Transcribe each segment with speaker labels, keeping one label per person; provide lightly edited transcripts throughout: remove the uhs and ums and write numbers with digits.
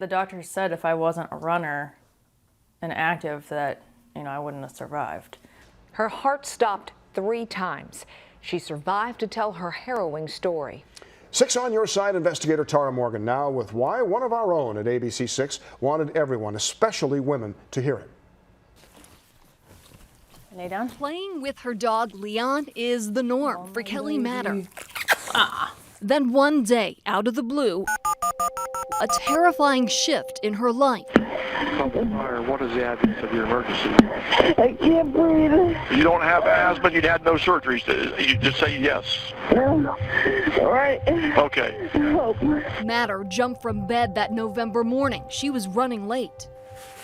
Speaker 1: The doctor said if I wasn't a runner and active that, I wouldn't have survived.
Speaker 2: Her heart stopped 3 times. She survived to tell her harrowing story.
Speaker 3: 6 on your side, investigator Tara Morgan now with why one of our own at ABC 6 wanted everyone, especially women, to hear it.
Speaker 1: Lay down.
Speaker 4: Playing with her dog Leon is the norm for Kelly Matter. Then one day, out of the blue, a terrifying shift in her life.
Speaker 5: What is the address of your emergency?
Speaker 6: I can't breathe.
Speaker 5: You don't have asthma, you'd had no surgeries. You just say yes.
Speaker 6: All right.
Speaker 5: Okay.
Speaker 6: Help.
Speaker 4: Matter jumped from bed that November morning. She was running late.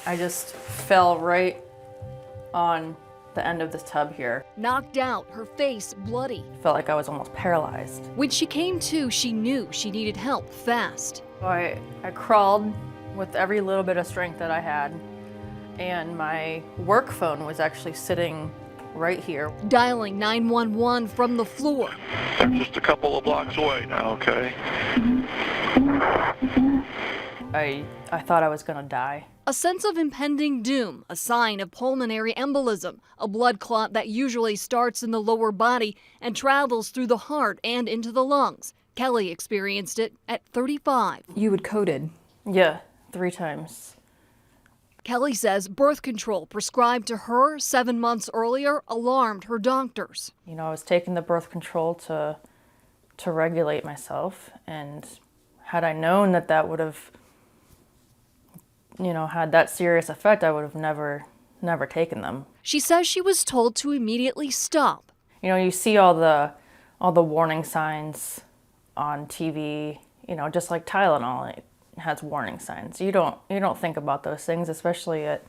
Speaker 1: I just fell right on the end of the tub here.
Speaker 4: Knocked out, her face bloody.
Speaker 1: Felt like I was almost paralyzed.
Speaker 4: When she came to, she knew she needed help fast.
Speaker 1: So I crawled with every little bit of strength that I had, and my work phone was actually sitting right here.
Speaker 4: Dialing 911 from the floor.
Speaker 5: I'm just a couple of blocks away now, okay?
Speaker 1: I thought I was gonna die.
Speaker 4: A sense of impending doom, a sign of pulmonary embolism, a blood clot that usually starts in the lower body and travels through the heart and into the lungs. Kelly experienced it at 35.
Speaker 7: You had coded.
Speaker 1: Yeah, 3 times.
Speaker 4: Kelly says birth control prescribed to her 7 months earlier alarmed her doctors.
Speaker 1: I was taking the birth control to regulate myself, and had I known that would have, had that serious effect, I would have never taken them.
Speaker 4: She says she was told to immediately stop.
Speaker 1: You see all the warning signs on TV, just like Tylenol, it has warning signs. You don't think about those things, especially at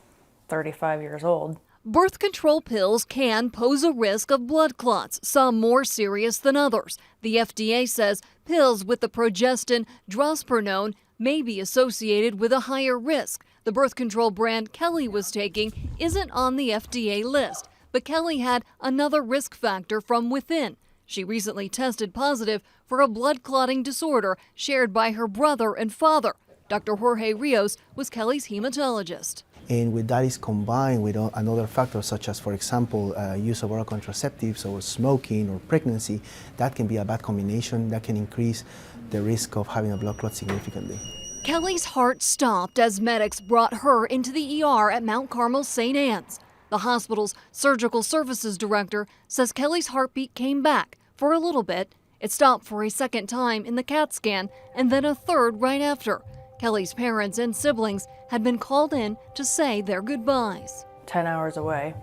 Speaker 1: 35 years old.
Speaker 4: Birth control pills can pose a risk of blood clots, some more serious than others. The FDA says pills with the progestin drospirenone may be associated with a higher risk. The birth control brand Kelly was taking isn't on the FDA list, but Kelly had another risk factor from within. She recently tested positive for a blood clotting disorder shared by her brother and father. Dr. Jorge Rios was Kelly's hematologist.
Speaker 8: And with that is combined with another factor such as, for example, use of oral contraceptives or smoking or pregnancy, that can be a bad combination that can increase the risk of having a blood clot significantly.
Speaker 4: Kelly's heart stopped as medics brought her into the ER at Mount Carmel St. Anne's. The hospital's surgical services director says Kelly's heartbeat came back for a little bit. It stopped for a second time in the CAT scan and then a third right after. Kelly's parents and siblings had been called in to say their goodbyes.
Speaker 1: 10 hours away,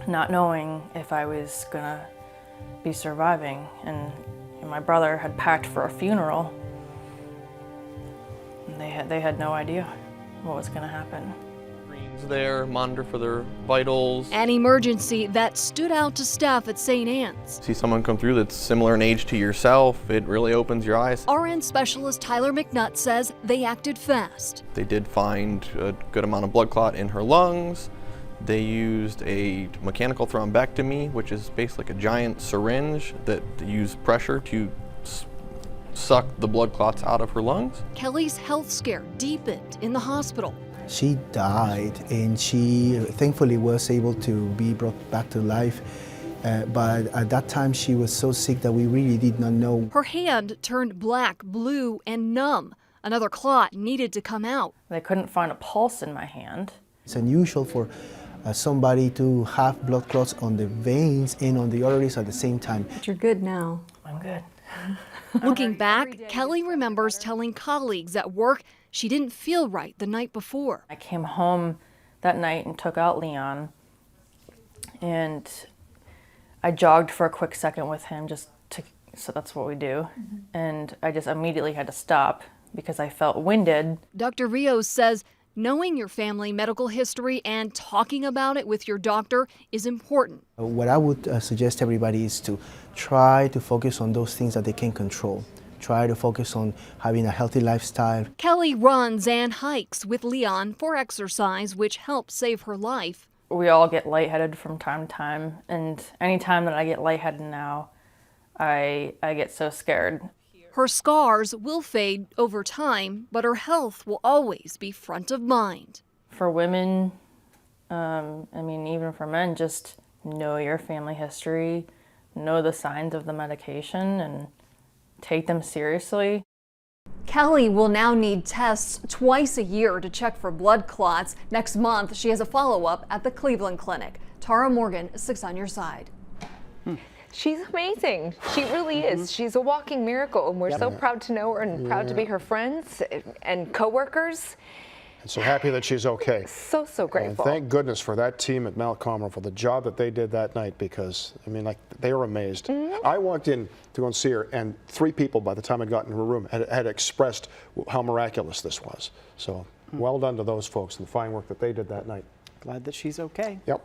Speaker 1: not knowing if I was gonna be surviving, and my brother had packed for a funeral. And they had no idea what was gonna happen.
Speaker 9: There, monitor for their vitals.
Speaker 4: An emergency that stood out to staff at St. Anne's.
Speaker 9: See someone come through that's similar in age to yourself, it really opens your eyes.
Speaker 4: RN specialist Tyler McNutt says they acted fast.
Speaker 9: They did find a good amount of blood clot in her lungs. They used a mechanical thrombectomy, which is basically like a giant syringe that used pressure to suck the blood clots out of her lungs.
Speaker 4: Kelly's health scare deepened in the hospital.
Speaker 8: She died, and she thankfully was able to be brought back to life. But at that time, she was so sick that we really did not know.
Speaker 4: Her hand turned black, blue, and numb. Another clot needed to come out.
Speaker 1: They couldn't find a pulse in my hand.
Speaker 8: It's unusual for somebody to have blood clots on the veins and on the arteries at the same time.
Speaker 7: But you're good now.
Speaker 1: I'm good.
Speaker 4: Looking back, Kelly remembers telling colleagues at work she didn't feel right the night before.
Speaker 1: I came home that night and took out Leon, and I jogged for a quick second with him so that's what we do. And I just immediately had to stop because I felt winded.
Speaker 4: Dr. Rios says knowing your family medical history and talking about it with your doctor is important.
Speaker 8: What I would suggest everybody is to try to focus on those things that they can control. Try to focus on having a healthy lifestyle.
Speaker 4: Kelly runs and hikes with Leon for exercise, which helps save her life.
Speaker 1: We all get lightheaded from time to time, and any time that I get lightheaded now, I get so scared.
Speaker 4: Her scars will fade over time, but her health will always be front of mind.
Speaker 1: For women, even for men, just know your family history, know the signs of the medication, and take them seriously.
Speaker 4: Kelly will now need tests twice a year to check for blood clots. Next month, she has a follow-up at the Cleveland Clinic. Tara Morgan, 6 on Your Side.
Speaker 2: She's amazing. She really is. She's a walking miracle, and we're so proud to know her and proud to be her friends and coworkers.
Speaker 3: And so happy that she's okay.
Speaker 2: So
Speaker 3: And
Speaker 2: grateful.
Speaker 3: thank goodness for that team at Malcommer for the job that they did that night, because they were amazed. I walked in to go and see her, and 3 people by the time I'd gotten to her room had expressed how miraculous this was. So well done to those folks and the fine work that they did that night.
Speaker 7: Glad that she's okay.
Speaker 3: Yep.